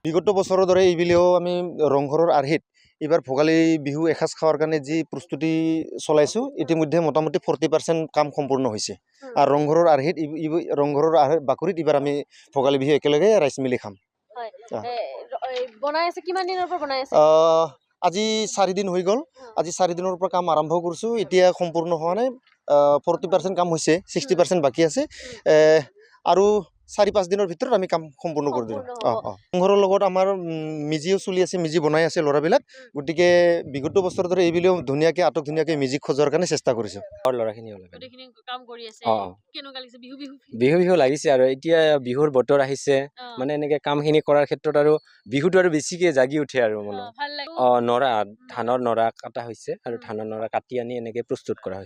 বিগত বছৰৰ দৰে এইবেলিও আমি ৰংঘৰৰ আৰ্হিত এইবাৰ ভোগালী বিহু এসাঁজ খাৱাৰ কাৰণে যি প্ৰস্তুতি চলাইছোঁ ইতিমধ্যে মোটামুটি 40% কাম সম্পূৰ্ণ হৈছে আৰু ৰংঘৰৰ আৰ্হিত ৰংঘৰৰ বাকৰিত এইবাৰ আমি ভোগালী বিহু একেলগে ৰাইজ মিলি খাম। বনাই আছে কিমান দিনৰ পৰা বনাই আছে? আজি 4 দিন হৈ গ'ল। আজি 4 দিনৰ পৰা কাম আৰম্ভ কৰিছোঁ। এতিয়া সম্পূৰ্ণ হোৱা নাই, 40% কাম হৈছে, 60% বাকী আছে আৰু 4-5 দিনৰ ভিতৰত আমি কাম সম্পূৰ্ণ কৰি দিম। ৰংঘৰৰ লগত আমাৰ মেজিও চলি আছে, মেজি বনাই আছে ল'ৰাবিলাক। গতিকে বিগত বছৰৰ দৰে এইবেলিও ধুনীয়াকৈ ধুনীয়াকৈ মেজি সজোৱাৰ কাৰণে চেষ্টা কৰিছোঁ। ল'ৰাখিনি কাম কৰি আছে। কেনেকুৱা লাগিছে? বিহু লাগিছে আৰু এতিয়া বিহুৰ বতৰ আহিছে, মানে এনেকে কামখিনি কৰাৰ ক্ষেত্ৰত আৰু বিহুটো আৰু বেছিকে জাগি উঠে আৰু মানে ধানৰ নৰা কাটা হৈছে আৰু ধানৰ নৰা কাটি আনি এনেকে প্ৰস্তুত কৰা হৈছে।